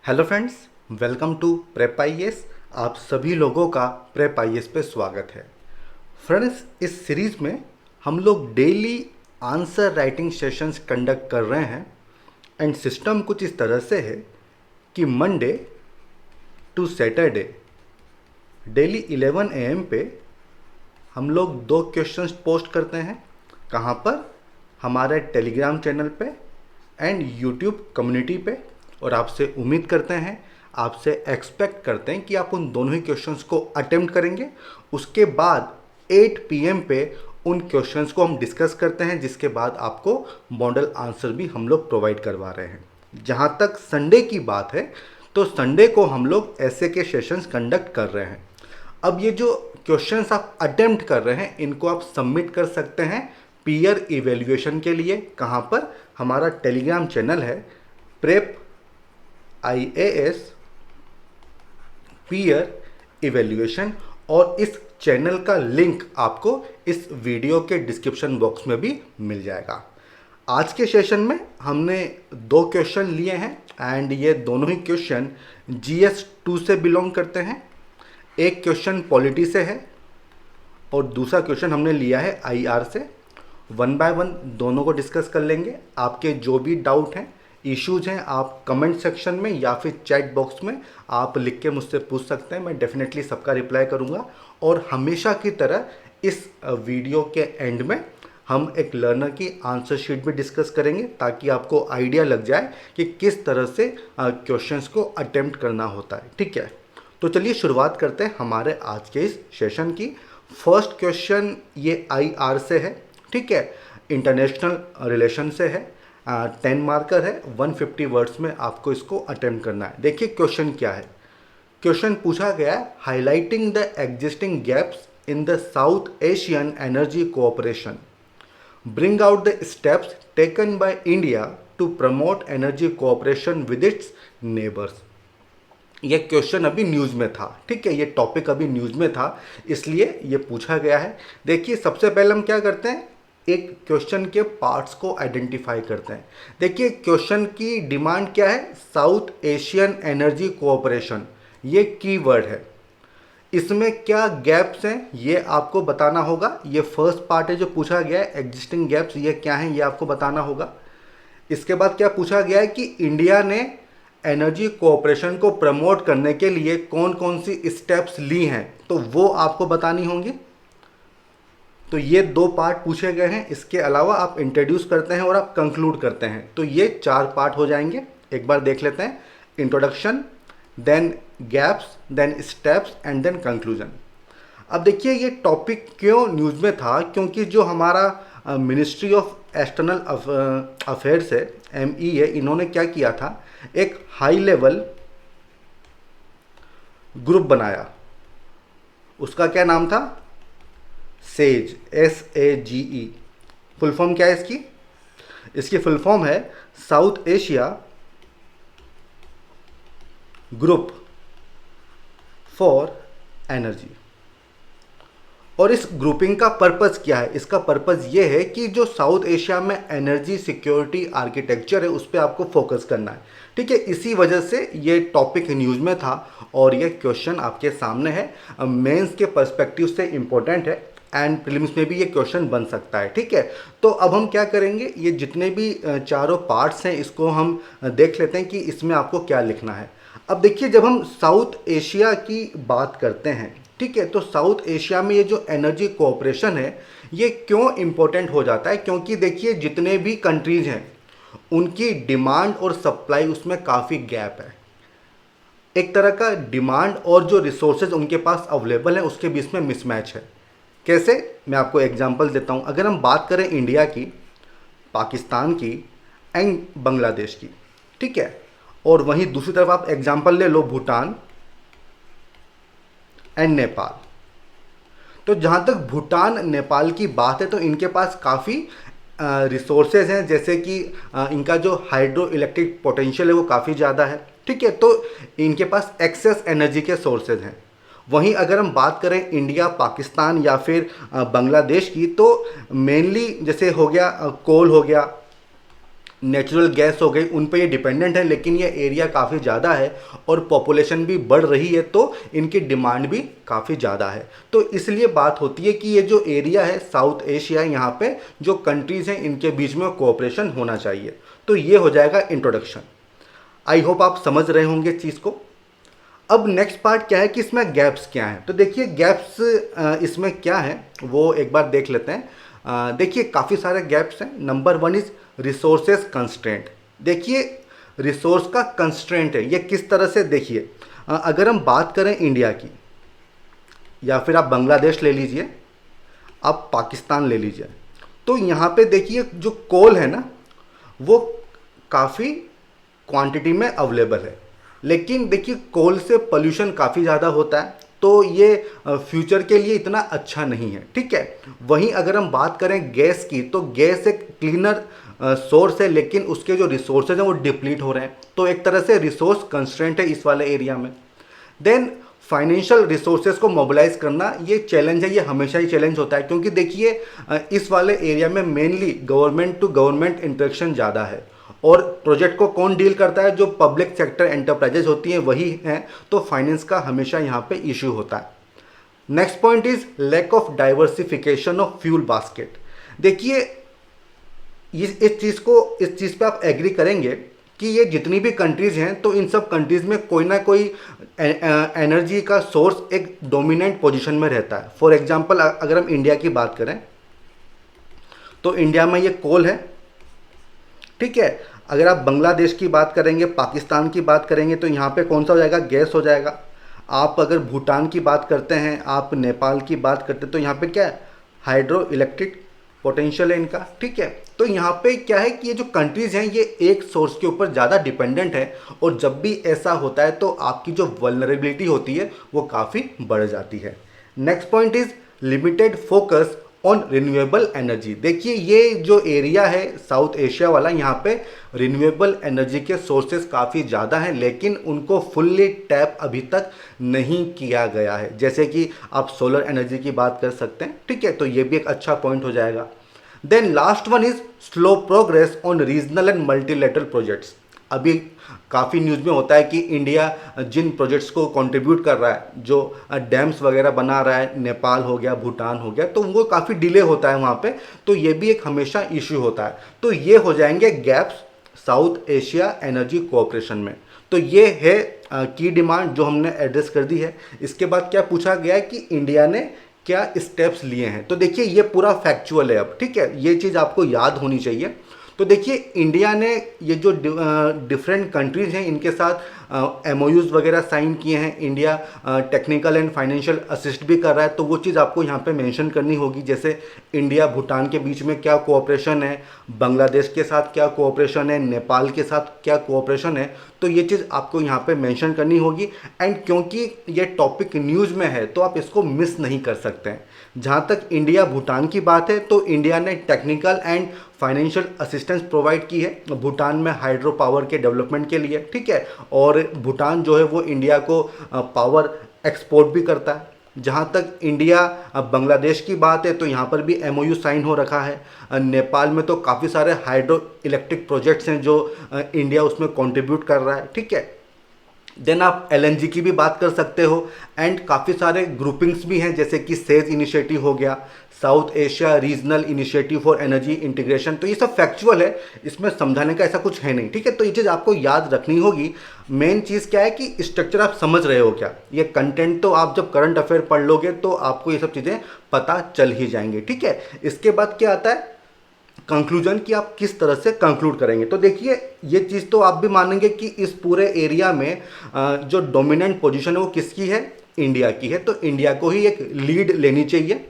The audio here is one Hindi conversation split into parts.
Hello friends, welcome to Prep IAS. आप सभी लोगों का प्रेप आईएएस पे स्वागत है। फ्रेंड्स, इस सीरीज़ में हम लोग daily answer writing sessions conduct कर रहे हैं एंड सिस्टम कुछ इस तरह से है कि Monday to Saturday daily 11 AM पे हम लोग 2 क्वेश्चंस पोस्ट करते हैं। कहाँ पर? हमारे टेलीग्राम चैनल पे एंड यूट्यूब कम्युनिटी पे। और आपसे उम्मीद करते हैं, आपसे एक्सपेक्ट करते हैं कि आप उन दोनों ही क्वेश्चंस को अटेम्प्ट करेंगे। उसके बाद 8 PM पे उन क्वेश्चंस को हम डिस्कस करते हैं, जिसके बाद आपको मॉडल आंसर भी हम लोग प्रोवाइड करवा रहे हैं। जहाँ तक संडे की बात है, तो संडे को हम लोग ऐसे के सेशंस कंडक्ट कर रहे हैं। अब ये जो क्वेश्चंस आप अटेम्प्ट कर रहे हैं, इनको आप सबमिट कर सकते हैं पीयर इवेल्युएशन के लिए। कहाँ पर? हमारा टेलीग्राम चैनल है प्रेप आईएएस पीयर इवेल्युएशन, और इस चैनल का लिंक आपको इस वीडियो के डिस्क्रिप्शन बॉक्स में भी मिल जाएगा। आज के सेशन में हमने 2 क्वेश्चन लिए हैं एंड ये दोनों ही क्वेश्चन GS2 से बिलोंग करते हैं। एक क्वेश्चन पॉलिटी से है और दूसरा क्वेश्चन हमने लिया है IR से। 1 बाय 1 दोनों को डिस्कस कर लेंगे। आपके जो भी डाउट हैं, इश्यूज हैं, आप कमेंट सेक्शन में या फिर चैट बॉक्स में आप लिख के मुझसे पूछ सकते हैं। मैं डेफिनेटली सबका रिप्लाई करूंगा। और हमेशा की तरह इस वीडियो के एंड में हम एक लर्नर की आंसर शीट भी डिस्कस करेंगे, ताकि आपको आइडिया लग जाए कि किस तरह से क्वेश्चंस को अटेम्प्ट करना होता है। ठीक है, तो चलिए शुरुआत करते हैं हमारे आज के इस सेशन की। फर्स्ट क्वेश्चन ये IR से है। ठीक है, इंटरनेशनल रिलेशन से है। 10 मार्कर है, 150 वर्ड्स में आपको इसको अटेम्प्ट करना है। देखिए क्वेश्चन क्या है। क्वेश्चन पूछा गया है, highlighting the existing gaps in the South Asian energy cooperation, bring out the steps taken by India to promote energy cooperation with its neighbours. ये क्वेश्चन अभी न्यूज़ में था। ठीक है, ये टॉपिक अभी न्यूज़ में था, इसलिए ये पूछा गया है। देखिए सबसे पहले हम क्या करते हैं, एक क्वेश्चन के पार्ट्स को आइडेंटिफाई करते हैं। देखिए क्वेश्चन की डिमांड क्या है, साउथ एशियन एनर्जी कोऑपरेशन, ये कीवर्ड है। इसमें क्या गैप्स हैं ये आपको बताना होगा। ये फर्स्ट पार्ट है जो पूछा गया है, एग्जिस्टिंग गैप्स ये क्या हैं ये आपको बताना होगा। इसके बाद क्या पूछा गया है कि इंडिया ने एनर्जी कोऑपरेशन को प्रमोट करने के लिए कौन कौन सी स्टेप्स ली हैं, तो वो आपको बतानी होंगी। तो ये 2 पार्ट पूछे गए हैं। इसके अलावा आप इंट्रोड्यूस करते हैं और आप कंक्लूड करते हैं, तो ये 4 पार्ट हो जाएंगे। एक बार देख लेते हैं, introduction, then gaps, then steps and then conclusion. अब देखिए ये टॉपिक क्यों न्यूज़ में था, क्योंकि जो हमारा मिनिस्ट्री ऑफ एक्सटर्नल अफेयर्स है, MEA, इन्होंने क्या किया था, एक हाई लेवल ग्रुप बनाया। उसका क्या नाम था, सेज, SAGE। फुल फॉर्म क्या है इसकी? इसकी फुल फॉर्म है south Asia group for energy. और इस ग्रुपिंग का पर्पस क्या है? इसका पर्पस ये है कि जो साउथ एशिया में एनर्जी सिक्योरिटी आर्किटेक्चर है, उस पर आपको फोकस करना है। ठीक है, इसी वजह से ये टॉपिक न्यूज़ में था और ये क्वेश्चन आपके सामने है। मेंस के पर्सपेक्टिव से इम्पोर्टेंट है एंड प्रीलिम्स में भी ये क्वेश्चन बन सकता है। ठीक है, तो अब हम क्या करेंगे, ये जितने भी चारों पार्ट्स हैं इसको हम देख लेते हैं कि इसमें आपको क्या लिखना है। अब देखिए जब हम साउथ एशिया की बात करते हैं, ठीक है, तो साउथ एशिया में ये जो एनर्जी कोऑपरेशन है ये क्यों इम्पोर्टेंट हो जाता है, क्योंकि देखिए जितने भी कंट्रीज हैं उनकी डिमांड और सप्लाई उसमें काफ़ी गैप है। एक तरह का डिमांड और जो रिसोर्सेज उनके पास अवेलेबल है उसके बीच में मिसमैच है। कैसे? मैं आपको एग्जांपल देता हूँ। अगर हम बात करें इंडिया की, पाकिस्तान की एंड बांग्लादेश की, ठीक है, और वहीं दूसरी तरफ आप एग्जांपल ले लो भूटान एंड नेपाल। तो जहाँ तक भूटान नेपाल की बात है तो इनके पास काफ़ी रिसोर्सेज हैं, जैसे कि इनका जो हाइड्रो इलेक्ट्रिक पोटेंशियल है वो काफ़ी ज़्यादा है। ठीक है, तो इनके पास एक्सेस एनर्जी के सोर्सेज हैं। वहीं अगर हम बात करें इंडिया, पाकिस्तान या फिर बांग्लादेश की, तो मेनली जैसे हो गया कोल हो गया, नेचुरल गैस हो गई, उन पे ये डिपेंडेंट है, लेकिन ये एरिया काफ़ी ज़्यादा है और पॉपुलेशन भी बढ़ रही है, तो इनकी डिमांड भी काफ़ी ज़्यादा है। तो इसलिए बात होती है कि ये जो एरिया है साउथ एशिया, यहाँ पे जो कंट्रीज़ हैं इनके बीच में कोऑपरेशन होना चाहिए। तो ये हो जाएगा इंट्रोडक्शन। आई होप आप समझ रहे होंगे चीज़ को। अब नेक्स्ट पार्ट क्या है कि इसमें गैप्स क्या हैं। तो देखिए गैप्स इसमें क्या है वो एक बार देख लेते हैं। देखिए काफ़ी सारे गैप्स हैं। Number one is resources constraint. देखिए रिसोर्स का कंस्ट्रेंट है, ये किस तरह से, देखिए अगर हम बात करें इंडिया की, या फिर आप बांग्लादेश ले लीजिए, आप पाकिस्तान ले लीजिए, तो यहाँ पे देखिए जो कोल है ना वो काफ़ी क्वांटिटी में अवेलेबल है, लेकिन देखिए कोल से पोल्यूशन काफ़ी ज़्यादा होता है, तो ये फ्यूचर के लिए इतना अच्छा नहीं है, ठीक है। वहीं अगर हम बात करें गैस की, तो गैस एक क्लीनर सोर्स है, लेकिन उसके जो रिसोर्सेज हैं वो डिप्लीट हो रहे हैं, तो एक तरह से रिसोर्स कंस्ट्रेंट है इस वाले एरिया में। देन फाइनेंशियल रिसोर्सेज को मोबिलाइज करना, ये चैलेंज है, ये हमेशा ही चैलेंज होता है, क्योंकि देखिए इस वाले एरिया में mainly government to government interaction ज़्यादा है, और प्रोजेक्ट को कौन डील करता है, जो पब्लिक सेक्टर एंटरप्राइजेज होती हैं वही हैं, तो फाइनेंस का हमेशा यहाँ पे इशू होता है। Next point is lack of diversification of fuel basket. देखिए इस चीज़ पे आप एग्री करेंगे कि ये जितनी भी कंट्रीज़ हैं, तो इन सब कंट्रीज़ में कोई ना कोई एनर्जी का सोर्स एक डोमिनेंट पोजीशन में रहता है। फॉर एग्जांपल अगर हम इंडिया की बात करें, तो इंडिया में ये कोल है, ठीक है। अगर आप बांग्लादेश की बात करेंगे, पाकिस्तान की बात करेंगे, तो यहाँ पे कौन सा हो जाएगा, गैस हो जाएगा। आप अगर भूटान की बात करते हैं, आप नेपाल की बात करते हैं, तो यहाँ पे क्या है, हाइड्रो इलेक्ट्रिक पोटेंशियल है इनका, ठीक है। तो यहाँ पे क्या है कि ये जो कंट्रीज़ हैं ये एक सोर्स के ऊपर ज़्यादा डिपेंडेंट है, और जब भी ऐसा होता है तो आपकी जो वल्नरेबिलिटी होती है वो काफ़ी बढ़ जाती है। Next point is limited focus on renewable energy. देखिए ये जो एरिया है साउथ एशिया वाला, यहाँ पे रिन्यूएबल एनर्जी के सोर्सेज काफ़ी ज़्यादा हैं, लेकिन उनको फुल्ली टैप अभी तक नहीं किया गया है। जैसे कि आप सोलर एनर्जी की बात कर सकते हैं, ठीक है, तो ये भी एक अच्छा पॉइंट हो जाएगा। Then last one is slow progress on regional and multilateral projects. अभी काफ़ी न्यूज़ में होता है कि इंडिया जिन प्रोजेक्ट्स को कंट्रीब्यूट कर रहा है, जो डैम्स वगैरह बना रहा है, नेपाल हो गया, भूटान हो गया, तो वो काफ़ी डिले होता है वहाँ पे, तो ये भी एक हमेशा इश्यू होता है। तो ये हो जाएंगे gaps south Asia energy cooperation में। तो ये है की डिमांड जो हमने एड्रेस कर दी है। इसके बाद क्या पूछा गया है कि इंडिया ने क्या स्टेप्स लिए हैं। तो देखिए ये पूरा फैक्चुअल है अब, ठीक है, ये चीज़ आपको याद होनी चाहिए। तो देखिए इंडिया ने ये जो डिफरेंट कंट्रीज़ हैं इनके साथ एमओयूज़ वगैरह साइन किए हैं। India technical and financial assist भी कर रहा है, तो वो चीज़ आपको यहाँ पे मेंशन करनी होगी। जैसे इंडिया भूटान के बीच में क्या कोऑपरेशन है, बांग्लादेश के साथ क्या कोऑपरेशन है, नेपाल के साथ क्या कोऑपरेशन है, तो ये चीज़ आपको यहाँ पे मेंशन करनी होगी। एंड क्योंकि ये टॉपिक न्यूज़ में है तो आप इसको मिस नहीं कर सकते हैं। जहाँ तक इंडिया भूटान की बात है, तो इंडिया ने technical and financial assistance provide की है भूटान में हाइड्रो पावर के डेवलपमेंट के लिए, ठीक है। और भूटान जो है वो इंडिया को पावर एक्सपोर्ट भी करता है। जहाँ तक इंडिया बांग्लादेश की बात है, तो यहाँ पर भी एमओयू साइन हो रखा है। नेपाल में तो काफ़ी सारे हाइड्रो इलेक्ट्रिक प्रोजेक्ट्स हैं जो इंडिया उसमें कंट्रीब्यूट कर रहा है, ठीक है। देन आप एलएनजी की भी बात कर सकते हो, एंड काफ़ी सारे ग्रुपिंग्स भी हैं, जैसे कि सेज इनिशिएटिव हो गया, south Asia regional initiative for energy integration. तो ये सब फैक्चुअल है, इसमें समझाने का ऐसा कुछ है नहीं, ठीक है। तो ये चीज़ आपको याद रखनी होगी। मेन चीज़ क्या है कि स्ट्रक्चर आप समझ रहे हो क्या, ये कंटेंट तो आप जब करंट अफेयर पढ़ लोगे तो आपको ये सब चीज़ें पता चल ही जाएंगी, ठीक है। इसके बाद क्या आता है, कंक्लूजन, कि आप किस तरह से कंक्लूड करेंगे। तो देखिए ये चीज़ तो आप भी मानेंगे कि इस पूरे एरिया में जो डोमिनेंट पोजीशन है वो किसकी है, इंडिया की है। तो इंडिया को ही एक लीड लेनी चाहिए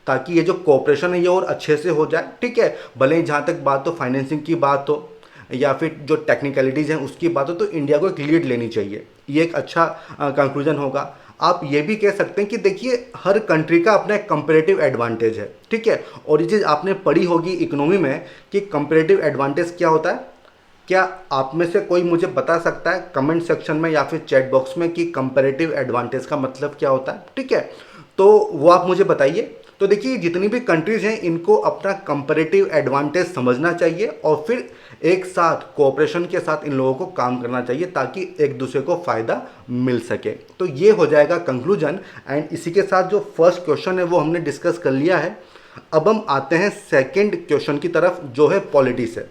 ताकि ये जो कोऑपरेशन है ये और अच्छे से हो जाए, ठीक है। भले ही जहाँ तक बात हो फाइनेंसिंग की बात हो या फिर जो टेक्निकलिटीज़ हैं उसकी बात हो, तो इंडिया को एक लीड लेनी चाहिए। ये एक अच्छा कंक्लूजन होगा। आप ये भी कह सकते हैं कि देखिए हर कंट्री का अपना एक कंपेरेटिव एडवांटेज है, ठीक है। और ये चीज़ आपने पढ़ी होगी इकोनॉमी में कि कंपेरेटिव एडवांटेज क्या होता है। क्या आप में से कोई मुझे बता सकता है कमेंट सेक्शन में या फिर चैट बॉक्स में कि कंपेरेटिव एडवांटेज का मतलब क्या होता है, ठीक है। तो वो आप मुझे बताइए। तो देखिए जितनी भी कंट्रीज़ हैं इनको अपना कंपेरेटिव एडवांटेज समझना चाहिए और फिर एक साथ कोऑपरेशन के साथ इन लोगों को काम करना चाहिए ताकि एक दूसरे को फ़ायदा मिल सके। तो ये हो जाएगा कंक्लूजन। एंड इसी के साथ जो फर्स्ट क्वेश्चन है वो हमने डिस्कस कर लिया है। अब हम आते हैं सेकंड क्वेश्चन की तरफ, जो है पॉलिटी से।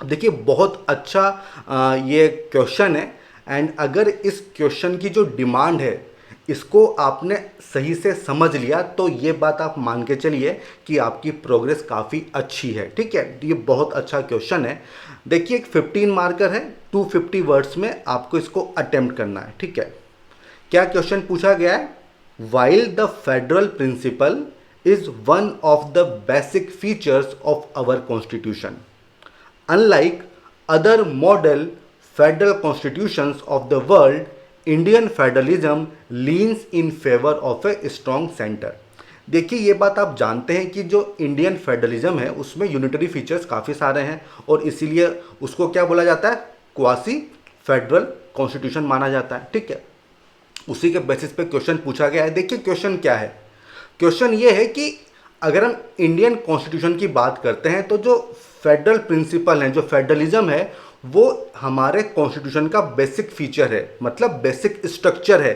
देखिए बहुत अच्छा ये क्वेश्चन है। एंड अगर इस क्वेश्चन की जो डिमांड है इसको आपने सही से समझ लिया तो ये बात आप मान के चलिए कि आपकी प्रोग्रेस काफ़ी अच्छी है। ठीक है, ये बहुत अच्छा क्वेश्चन है। देखिए एक 15 मार्कर है, 250 वर्ड्स में आपको इसको अटेम्प्ट करना है। ठीक है, क्या क्वेश्चन पूछा गया है? While the federal principle is one of the basic features of our constitution, unlike other model federal constitutions of the world, Indian federalism leans in favor of a strong center। देखिए ये बात आप जानते हैं कि जो इंडियन फेडरलिज्म है उसमें यूनिटरी फीचर्स काफ़ी सारे हैं और इसीलिए उसको क्या बोला जाता है? क्वासी फेडरल कॉन्स्टिट्यूशन माना जाता है। ठीक है, उसी के बेसिस पे क्वेश्चन पूछा गया है। देखिए क्वेश्चन क्या है? क्वेश्चन ये है कि अगर हम इंडियन कॉन्स्टिट्यूशन की बात करते हैं तो जो फेडरल प्रिंसिपल हैं, जो फेडरलिज्म है, वो हमारे कॉन्स्टिट्यूशन का बेसिक फीचर है, मतलब बेसिक स्ट्रक्चर है।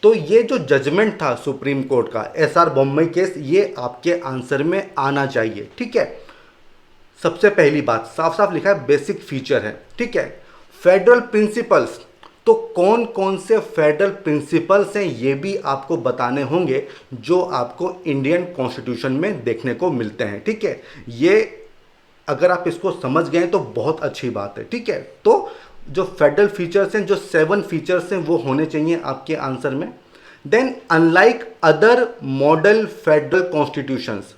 तो ये जो जजमेंट था सुप्रीम कोर्ट का एसआर बॉम्बे केस, ये आपके आंसर में आना चाहिए। ठीक है, सबसे पहली बात साफ साफ लिखा है बेसिक फीचर है। ठीक है, फेडरल प्रिंसिपल्स, तो कौन कौन से फेडरल प्रिंसिपल्स हैं ये भी आपको बताने होंगे जो आपको इंडियन कॉन्स्टिट्यूशन में देखने को मिलते हैं। ठीक है, ये अगर आप इसको समझ गए तो बहुत अच्छी बात है। ठीक है, तो जो फेडरल फीचर्स हैं, जो 7 फीचर्स हैं, वो होने चाहिए आपके आंसर में। Then unlike other model federal constitutions,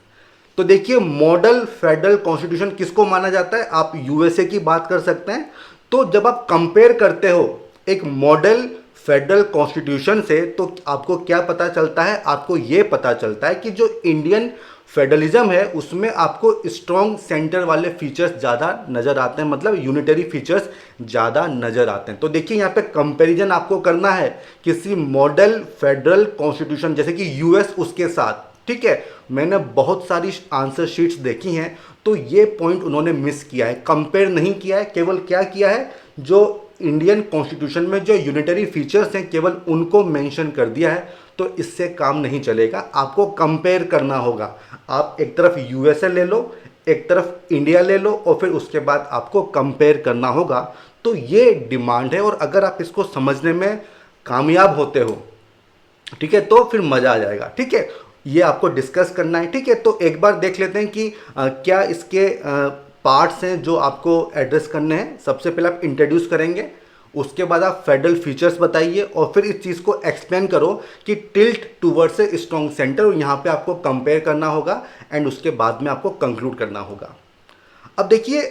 तो देखिए मॉडल फेडरल कॉन्स्टिट्यूशन किसको माना जाता है? आप यूएसए की बात कर सकते हैं। तो जब आप कंपेयर करते हो एक मॉडल फेडरल कॉन्स्टिट्यूशन से तो आपको क्या पता चलता है? आपको ये पता चलता है कि जो इंडियन फेडरलिज्म है उसमें आपको स्ट्रॉन्ग सेंटर वाले फीचर्स ज़्यादा नज़र आते हैं, मतलब यूनिटरी फीचर्स ज़्यादा नज़र आते हैं। तो देखिए यहाँ पे कंपैरिजन आपको करना है किसी मॉडल फेडरल कॉन्स्टिट्यूशन जैसे कि यूएस उसके साथ। ठीक है, मैंने बहुत सारी आंसर शीट्स देखी हैं तो ये पॉइंट उन्होंने मिस किया है, कंपेयर नहीं किया है, केवल क्या किया है जो इंडियन कॉन्स्टिट्यूशन में जो यूनिटरी फीचर्स हैं केवल उनको मेंशन कर दिया है। तो इससे काम नहीं चलेगा, आपको कंपेयर करना होगा। आप एक तरफ यूएसए ले लो, एक तरफ इंडिया ले लो और फिर उसके बाद आपको कंपेयर करना होगा। तो ये डिमांड है और अगर आप इसको समझने में कामयाब होते हो, ठीक है, तो फिर मज़ा आ जाएगा। ठीक है, ये आपको डिस्कस करना है। ठीक है, तो एक बार देख लेते हैं कि क्या इसके पार्ट्स हैं जो आपको एड्रेस करने हैं। सबसे पहले आप इंट्रोड्यूस करेंगे, उसके बाद आप फेडरल फीचर्स बताइए और फिर इस चीज़ को एक्सप्लेन करो कि tilt towards a strong centre, और यहाँ पे आपको कंपेयर करना होगा एंड उसके बाद में आपको कंक्लूड करना होगा। अब देखिए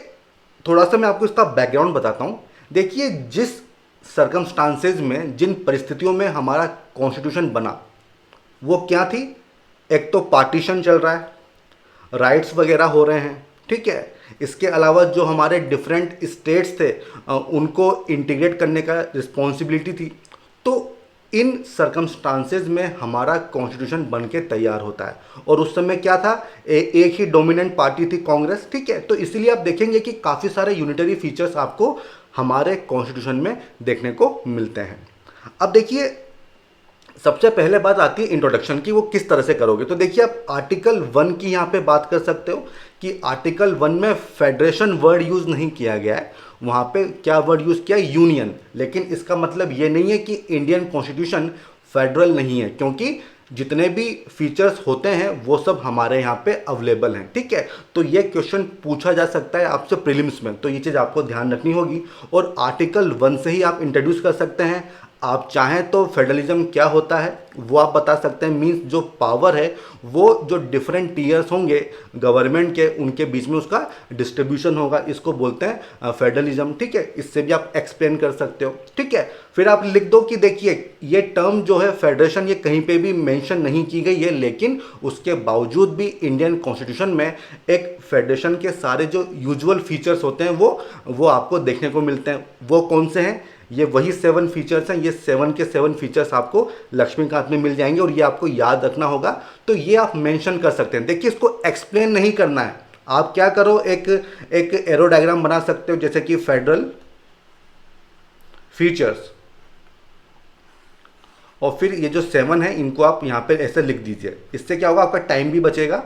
थोड़ा सा मैं आपको इसका बैकग्राउंड बताता हूँ। देखिए जिस सर्कमस्टांसेज में, जिन परिस्थितियों में हमारा कॉन्स्टिट्यूशन बना वो क्या थी? एक तो पार्टीशन चल रहा है, राइट्स वगैरह हो रहे हैं। ठीक है, इसके अलावा जो हमारे डिफरेंट स्टेट्स थे उनको इंटीग्रेट करने का रिस्पॉन्सिबिलिटी थी। तो इन सर्कमस्टांसेस में हमारा कॉन्स्टिट्यूशन बन के तैयार होता है और उस समय क्या था? एक ही डोमिनेंट पार्टी थी, कांग्रेस। ठीक है, तो इसीलिए आप देखेंगे कि काफ़ी सारे यूनिटरी फीचर्स आपको हमारे कॉन्स्टिट्यूशन में देखने को मिलते हैं। अब देखिए सबसे पहले बात आती है इंट्रोडक्शन की, वो किस तरह से करोगे। तो देखिए आप आर्टिकल 1 की यहाँ पे बात कर सकते हो कि आर्टिकल 1 में फेडरेशन वर्ड यूज़ नहीं किया गया है, वहाँ पे क्या वर्ड यूज़ किया? यूनियन। लेकिन इसका मतलब ये नहीं है कि इंडियन कॉन्स्टिट्यूशन फेडरल नहीं है, क्योंकि जितने भी फीचर्स होते हैं वो सब हमारे यहाँ पे अवेलेबल हैं। ठीक है, तो ये क्वेश्चन पूछा जा सकता है आपसे प्रीलिम्स में, तो ये चीज़ आपको ध्यान रखनी होगी। और आर्टिकल 1 से ही आप इंट्रोड्यूस कर सकते हैं। आप चाहें तो फेडरलिज्म क्या होता है वो आप बता सकते हैं। मींस जो पावर है वो जो डिफरेंट टीयर्स होंगे गवर्नमेंट के, उनके बीच में उसका डिस्ट्रीब्यूशन होगा, इसको बोलते हैं फेडरलिज्म। ठीक है, इससे भी आप एक्सप्लेन कर सकते हो। ठीक है, फिर आप लिख दो कि देखिए ये टर्म जो है फेडरेशन, ये कहीं पे भी मेंशन नहीं की गई है, लेकिन उसके बावजूद भी इंडियन कॉन्स्टिट्यूशन में एक फेडरेशन के सारे जो यूजुअल फीचर्स होते हैं वो आपको देखने को मिलते हैं। वो कौन से हैं? ये वही 7 फीचर्स हैं। ये 7 के 7 फीचर्स आपको लक्ष्मीकांत में मिल जाएंगे और ये आपको याद रखना होगा। तो ये आप मेंशन कर सकते हैं। देखिए इसको एक्सप्लेन नहीं करना है, आप क्या करो, एक एक एरो डायग्राम बना सकते हो, जैसे कि फेडरल फीचर्स, और फिर ये जो 7 है इनको आप यहाँ पे ऐसे लिख दीजिए। इससे क्या होगा, आपका टाइम भी बचेगा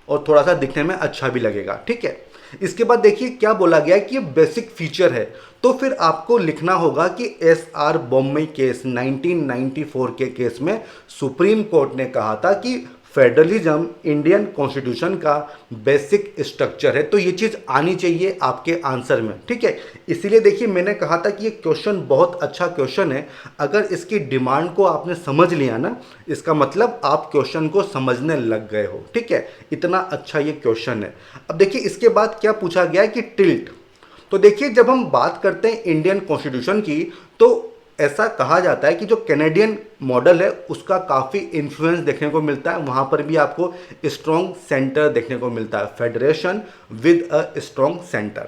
और थोड़ा सा दिखने में अच्छा भी लगेगा। ठीक है, इसके बाद देखिए क्या बोला गया है कि ये बेसिक फीचर है, तो फिर आपको लिखना होगा कि एसआर बॉम्बे केस 1994 के केस में सुप्रीम कोर्ट ने कहा था कि फेडरलिज्म इंडियन कॉन्स्टिट्यूशन का बेसिक स्ट्रक्चर है। तो ये चीज़ आनी चाहिए आपके आंसर में। ठीक है, इसीलिए देखिए मैंने कहा था कि ये क्वेश्चन बहुत अच्छा क्वेश्चन है। अगर इसकी डिमांड को आपने समझ लिया ना, इसका मतलब आप क्वेश्चन को समझने लग गए हो। ठीक है, इतना अच्छा ये क्वेश्चन है। अब देखिए इसके बाद क्या पूछा गया है कि टिल्ट। तो देखिए जब हम बात करते हैं इंडियन कॉन्स्टिट्यूशन की, तो ऐसा कहा जाता है कि जो कैनेडियन मॉडल है उसका काफ़ी इन्फ्लुएंस देखने को मिलता है। वहाँ पर भी आपको स्ट्रॉन्ग सेंटर देखने को मिलता है, federation with a strong centre.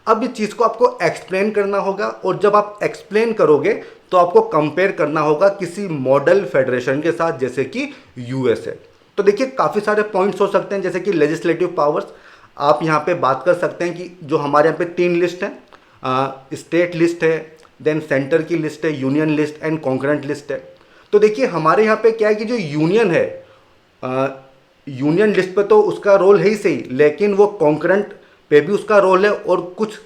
अब इस चीज़ को आपको एक्सप्लेन करना होगा, और जब आप एक्सप्लेन करोगे तो आपको कंपेयर करना होगा किसी मॉडल फेडरेशन के साथ, जैसे कि यूएसए। तो देखिए काफ़ी सारे पॉइंट्स हो सकते हैं, जैसे कि लेजिस्लेटिव पावर्स। आप यहाँ पे बात कर सकते हैं कि जो हमारे यहाँ पे 3 लिस्ट है, स्टेट लिस्ट है, देन सेंटर की लिस्ट है, union list and concurrent list है। तो देखिए हमारे यहाँ पे क्या है कि जो यूनियन है, यूनियन लिस्ट पे तो उसका रोल है ही सही, लेकिन वो कॉन्करेंट पे भी उसका रोल है, और कुछ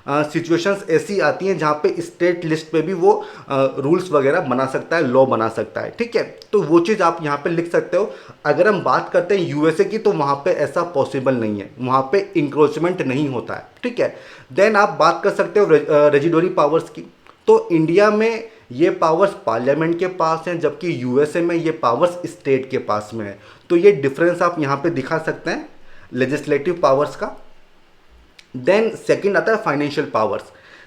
सिचुएशंस ऐसी आती हैं जहाँ पे स्टेट लिस्ट पे भी वो रूल्स वगैरह बना सकता है, लॉ बना सकता है। ठीक है, तो वो चीज़ आप यहाँ पे लिख सकते हो। अगर हम बात करते हैं यूएसए की, तो वहाँ पे ऐसा पॉसिबल नहीं है, वहाँ पे इंक्रोचमेंट नहीं होता है। ठीक है, देन आप बात कर सकते हो रेजिडोरी पावर्स की। तो इंडिया में ये पावर्स पार्लियामेंट के पास हैं, जबकि यूएसए में ये पावर्स स्टेट के पास में है। तो ये डिफरेंस आप यहाँ पे दिखा सकते हैं लेजिस्लेटिव पावर्स का। देन सेकंड आता है फाइनेंशियल पावर्स।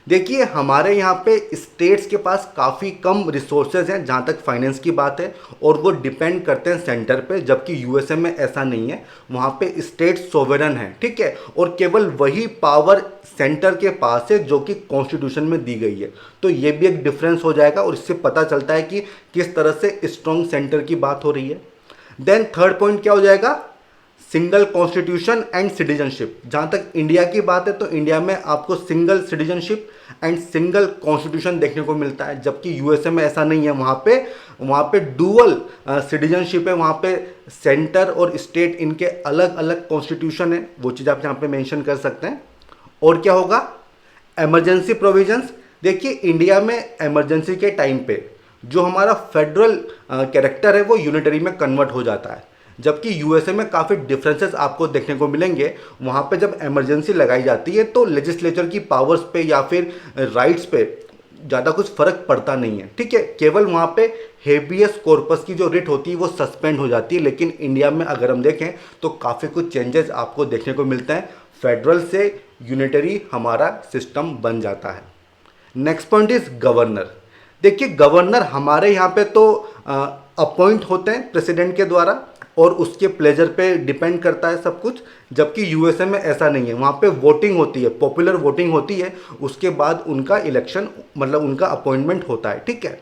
देखिए हमारे यहाँ पे स्टेट्स के पास काफ़ी कम रिसोर्सेज हैं जहाँ तक फाइनेंस की बात है, और वो डिपेंड करते हैं सेंटर पे, जबकि यूएसए में ऐसा नहीं है, वहाँ पे स्टेट सोवरेन है। ठीक है, और केवल वही पावर सेंटर के पास है जो कि कॉन्स्टिट्यूशन में दी गई है। तो ये भी एक डिफरेंस हो जाएगा, और इससे पता चलता है कि किस तरह से स्ट्रॉन्ग सेंटर की बात हो रही है। देन थर्ड पॉइंट क्या हो जाएगा, सिंगल कॉन्स्टिट्यूशन एंड सिटीजनशिप। जहाँ तक इंडिया की बात है, तो इंडिया में आपको single citizenship and single constitution देखने को मिलता है, जबकि यूएसए में ऐसा नहीं है। वहाँ पे डुअल सिटीजनशिप है, वहाँ पे सेंटर और स्टेट इनके अलग अलग कॉन्स्टिट्यूशन है। वो चीज़ आप यहाँ पे मेंशन कर सकते हैं। और क्या होगा, इमरजेंसी प्रोविजंस। देखिए इंडिया में इमरजेंसी के टाइम पे जो हमारा फेडरल कैरेक्टर है वो यूनिटरी में कन्वर्ट हो जाता है, जबकि यूएसए में काफ़ी डिफरेंसेस आपको देखने को मिलेंगे। वहाँ पे जब इमरजेंसी लगाई जाती है तो लेजिस्लेचर की पावर्स पे या फिर राइट्स पे ज़्यादा कुछ फ़र्क पड़ता नहीं है। ठीक है, केवल वहाँ पे हेबियस कॉर्पस की जो रिट होती है वो सस्पेंड हो जाती है। लेकिन इंडिया में अगर हम देखें तो काफ़ी कुछ चेंजेस आपको देखने को मिलता है, फेडरल से यूनिटरी हमारा सिस्टम बन जाता है। Next point is governor. देखिए गवर्नर हमारे यहाँ पे तो अपॉइंट होते हैं प्रेसिडेंट के द्वारा, और उसके प्लेजर पे डिपेंड करता है सब कुछ, जबकि यूएसए में ऐसा नहीं है। वहाँ पे वोटिंग होती है, पॉपुलर वोटिंग होती है, उसके बाद उनका इलेक्शन मतलब उनका अपॉइंटमेंट होता है। ठीक है,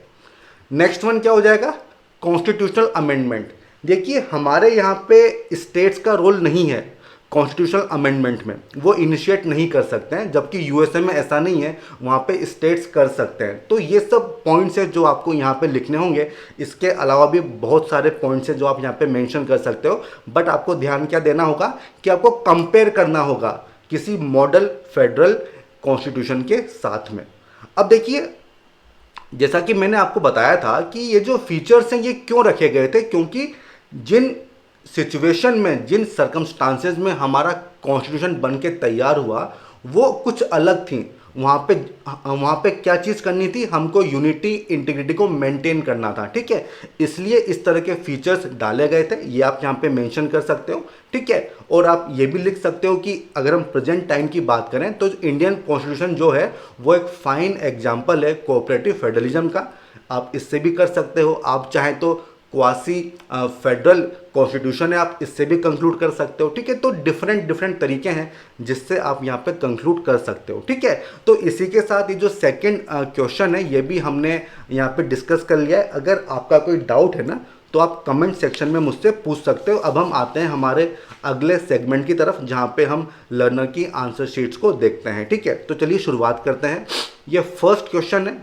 नेक्स्ट वन क्या हो जाएगा, कॉन्स्टिट्यूशनल अमेंडमेंट। देखिए हमारे यहाँ पे स्टेट्स का रोल नहीं है कॉन्स्टिट्यूशनल अमेंडमेंट में, वो इनिशिएट नहीं कर सकते हैं, जबकि यूएसए में ऐसा नहीं है, वहाँ पे स्टेट्स कर सकते हैं। तो ये सब पॉइंट्स है जो आपको यहाँ पे लिखने होंगे। इसके अलावा भी बहुत सारे पॉइंट्स हैं जो आप यहाँ पे मेंशन कर सकते हो, बट आपको ध्यान क्या देना होगा कि आपको कंपेयर करना होगा किसी मॉडल फेडरल कॉन्स्टिट्यूशन के साथ में। अब देखिए जैसा कि मैंने आपको बताया था कि ये जो फीचर्स हैं ये क्यों रखे गए थे, क्योंकि जिन सिचुएशन में, जिन सर्कमस्टांसेस में हमारा कॉन्स्टिट्यूशन बन के तैयार हुआ वो कुछ अलग थी। वहाँ पे क्या चीज़ करनी थी, हमको यूनिटी इंटीग्रिटी को मेंटेन करना था। ठीक है, इसलिए इस तरह के फीचर्स डाले गए थे, ये आप यहाँ पे मेंशन कर सकते हो। ठीक है, और आप ये भी लिख सकते हो कि अगर हम प्रेजेंट टाइम की बात करें तो इंडियन कॉन्स्टिट्यूशन जो है वो एक फाइन एग्जाम्पल है कोऑपरेटिव फेडरलिज्म का। आप इससे भी कर सकते हो, आप चाहें तो क्वासी फेडरल कॉन्स्टिट्यूशन है, आप इससे भी कंक्लूड कर सकते हो। ठीक है, तो डिफरेंट तरीके हैं जिससे आप यहाँ पे कंक्लूड कर सकते हो। ठीक है, तो इसी के साथ ये जो सेकंड क्वेश्चन है ये भी हमने यहाँ पे डिस्कस कर लिया है। अगर आपका कोई डाउट है ना तो आप कमेंट सेक्शन में मुझसे पूछ सकते हो। अब हम आते हैं हमारे अगले सेगमेंट की तरफ, जहाँ पे हम लर्नर की आंसर शीट्स को देखते हैं। ठीक है, तो चलिए शुरुआत करते हैं। ये फर्स्ट क्वेश्चन है।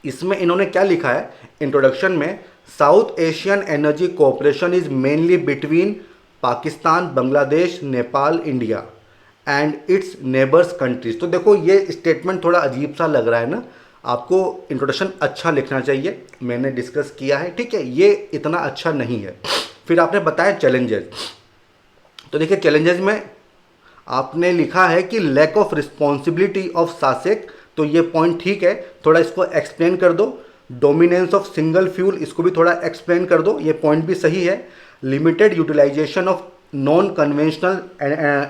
इसमें इन्होंने क्या लिखा है इंट्रोडक्शन में, south Asian energy cooperation is mainly between Pakistan, Bangladesh, Nepal, India and it's neighbours countries. तो देखो ये स्टेटमेंट थोड़ा अजीब सा लग रहा है ना, आपको इंट्रोडक्शन अच्छा लिखना चाहिए, मैंने डिस्कस किया है। ठीक है, ये इतना अच्छा नहीं है। फिर आपने बताया चैलेंजेस। तो देखिए चैलेंजेस में आपने लिखा है कि लैक ऑफ रिस्पॉन्सिबिलिटी ऑफ सासेक, तो ये पॉइंट ठीक है, थोड़ा इसको एक्सप्लेन कर दो। डोमिनेंस ऑफ सिंगल फ्यूल, इसको भी थोड़ा एक्सप्लेन कर दो, ये पॉइंट भी सही है। Limited utilization of non conventional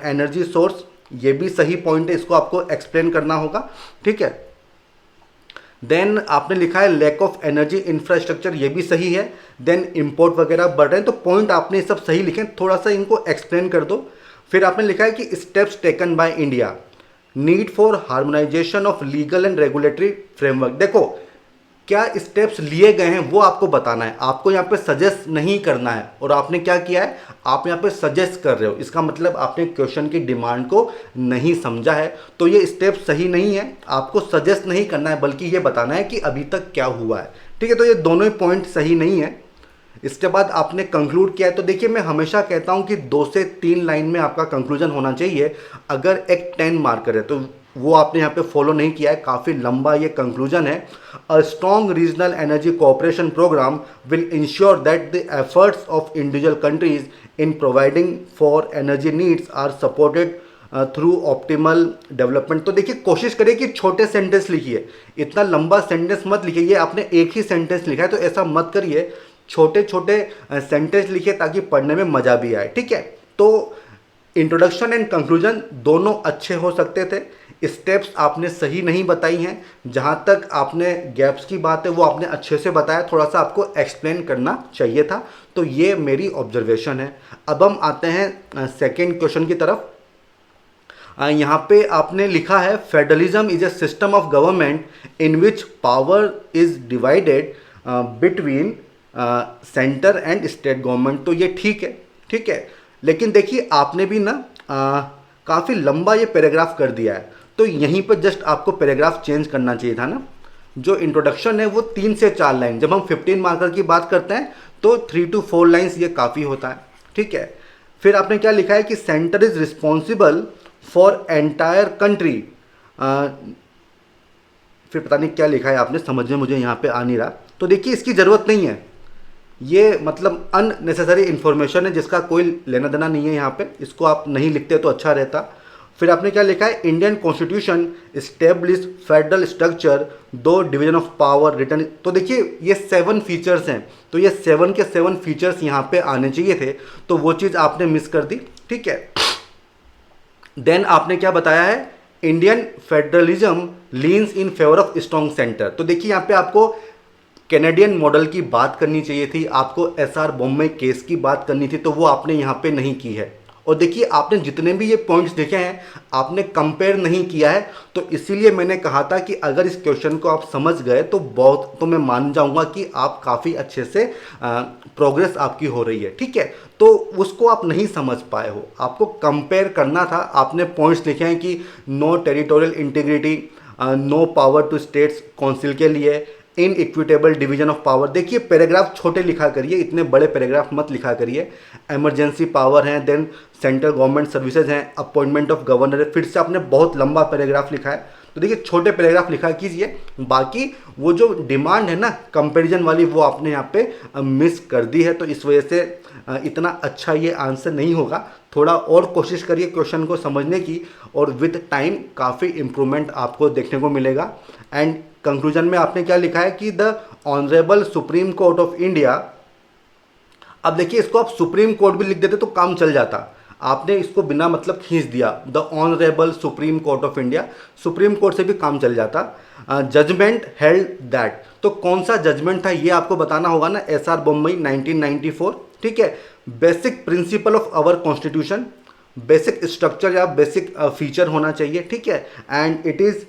energy source, ये भी सही पॉइंट है, इसको आपको एक्सप्लेन करना होगा। ठीक है, देन आपने लिखा है लैक ऑफ एनर्जी इंफ्रास्ट्रक्चर, ये भी सही है। देन इंपोर्ट वगैरह बढ़ रहे हैं, तो पॉइंट आपने सब सही लिखे, थोड़ा सा इनको एक्सप्लेन कर दो। फिर आपने लिखा है कि steps taken by India, need for harmonisation of legal and regulatory framework. देखो क्या स्टेप्स लिए गए हैं वो आपको बताना है, आपको यहाँ पे सजेस्ट नहीं करना है। और आपने क्या किया है, आप यहाँ पे सजेस्ट कर रहे हो, इसका मतलब आपने क्वेश्चन की डिमांड को नहीं समझा है। तो ये स्टेप सही नहीं है, आपको सजेस्ट नहीं करना है, बल्कि ये बताना है कि अभी तक क्या हुआ है। ठीक है, तो ये दोनों ही पॉइंट सही नहीं है। इसके बाद आपने कंक्लूड किया है। तो देखिए मैं हमेशा कहता हूं कि 2 से 3 लाइन में आपका कंक्लूजन होना चाहिए। अगर एक 10 मार्कर है तो वो आपने यहाँ पे फॉलो नहीं किया है, काफ़ी लंबा ये कंक्लूजन है। A strong regional energy cooperation programme will ensure that the efforts of individual countries in providing for energy needs are supported through optimal development. तो देखिए कोशिश करिए कि छोटे सेंटेंस लिखिए, इतना लंबा सेंटेंस मत लिखिए। ये आपने एक ही सेंटेंस लिखा है तो ऐसा मत करिए, छोटे छोटे सेंटेंस लिखिए ताकि पढ़ने में मज़ा भी आए। ठीक है, तो इंट्रोडक्शन एंड कंक्लूजन दोनों अच्छे हो सकते थे। स्टेप्स आपने सही नहीं बताई हैं, जहाँ तक आपने गैप्स की बात है वो आपने अच्छे से बताया, थोड़ा सा आपको एक्सप्लेन करना चाहिए था। तो ये मेरी ऑब्जर्वेशन है। अब हम आते हैं सेकेंड क्वेश्चन की तरफ। यहाँ पे आपने लिखा है federalism is a system of government in which power is divided between centre and state government. तो ये ठीक है, ठीक है, लेकिन देखिए आपने भी ना काफ़ी लंबा ये पैराग्राफ कर दिया है, तो यहीं पर जस्ट आपको पैराग्राफ चेंज करना चाहिए था ना। जो इंट्रोडक्शन है वो 3 से 4 लाइन, जब हम 15 मार्कर की बात करते हैं तो 3 to 4 लाइन्स ये काफ़ी होता है। ठीक है, फिर आपने क्या लिखा है कि centre is responsible for entire country. फिर पता नहीं क्या लिखा है आपने, समझ में मुझे यहाँ पे आ नहीं रहा। तो देखिए इसकी ज़रूरत नहीं है, ये मतलब अननेसेसरी इन्फॉर्मेशन है जिसका कोई लेना देना नहीं है यहाँ पे, इसको आप नहीं लिखते तो अच्छा रहता। फिर आपने क्या लिखा है, Indian constitution establish federal structure, 2 division of power return. तो देखिए ये 7 फीचर्स हैं, तो ये 7 के 7 फीचर्स यहाँ पे आने चाहिए थे, तो वो चीज़ आपने मिस कर दी। ठीक है, देन आपने क्या बताया है, Indian federalism leans in favour of strong centre. तो देखिए यहाँ पे आपको कैनेडियन मॉडल की बात करनी चाहिए थी, आपको एसआर बॉम्बे केस की बात करनी थी, तो वो आपने यहाँ पे नहीं की है। और देखिए आपने जितने भी ये पॉइंट्स देखे हैं आपने कंपेयर नहीं किया है, तो इसीलिए मैंने कहा था कि अगर इस क्वेश्चन को आप समझ गए तो बहुत, तो मैं मान जाऊंगा कि आप काफ़ी अच्छे से प्रोग्रेस आपकी हो रही है। ठीक है, तो उसको आप नहीं समझ पाए हो, आपको कंपेयर करना था। आपने पॉइंट्स लिखे हैं कि no territorial integrity, no power to states council के लिए, in equitable division of power. देखिए पैराग्राफ छोटे लिखा करिए, इतने बड़े पैराग्राफ मत लिखा करिए। इमरजेंसी पावर है, देन सेंट्रल गवर्नमेंट सर्विसेज हैं, अपॉइंटमेंट ऑफ गवर्नर है, फिर से आपने बहुत लंबा पैराग्राफ लिखा है। तो देखिए छोटे पैराग्राफ लिखा कीजिए, बाकी वो जो डिमांड है ना कंपैरिजन वाली वो आपने यहाँ पे मिस कर दी है, तो इस वजह से इतना अच्छा ये आंसर नहीं होगा। थोड़ा और कोशिश करिए क्वेश्चन को समझने की, और विद टाइम काफ़ी इम्प्रूवमेंट आपको देखने को मिलेगा। एंड कंक्लूजन में आपने क्या लिखा है कि the honourable supreme court of India. अब देखिए इसको आप सुप्रीम कोर्ट भी लिख देते तो काम चल जाता, आपने इसको बिना मतलब खींच दिया, the honourable supreme court of India, supreme court से भी काम चल जाता। जजमेंट हेल्ड दैट, तो कौन सा जजमेंट था ये आपको बताना होगा ना, एसआर बम्बई 1994। ठीक है, basic principle of our constitution, basic structure या बेसिक फीचर होना चाहिए। ठीक है, and it is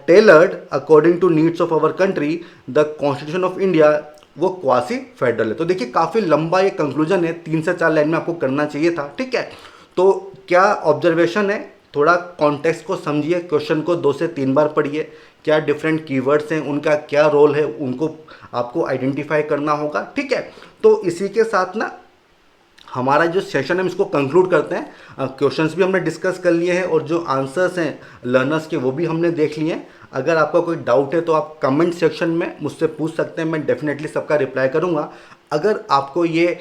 tailored according to needs of our country, the constitution of India वो क्वासी फेडरल है। तो देखिए काफ़ी लंबा ये कंक्लूजन है, 3 से 4 लाइन में आपको करना चाहिए था, ठीक है। तो क्या ऑब्जर्वेशन है, थोड़ा कॉन्टेक्स्ट को समझिए, क्वेश्चन को 2 से 3 बार पढ़िए, क्या डिफरेंट कीवर्ड्स हैं, उनका क्या रोल है, उनको आपको आइडेंटिफाई करना होगा, ठीक है। तो इसी के साथ ना हमारा जो सेशन है हम इसको कंक्लूड करते हैं। क्वेश्चंस भी हमने डिस्कस कर लिए हैं और जो आंसर्स हैं लर्नर्स के वो भी हमने देख लिए हैं। अगर आपका कोई डाउट है तो आप कमेंट सेक्शन में मुझसे पूछ सकते हैं, मैं डेफिनेटली सबका रिप्लाई करूंगा। अगर आपको ये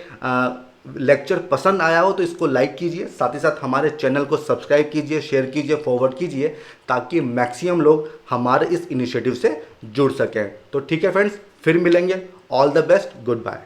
लेक्चर पसंद आया हो तो इसको लाइक कीजिए, साथ ही साथ हमारे चैनल को सब्सक्राइब कीजिए, शेयर कीजिए, फॉरवर्ड कीजिए, ताकि मैक्सिमम लोग हमारे इस इनिशिएटिव से जुड़ सकें। तो ठीक है फ्रेंड्स, फिर मिलेंगे। All the best, good bye.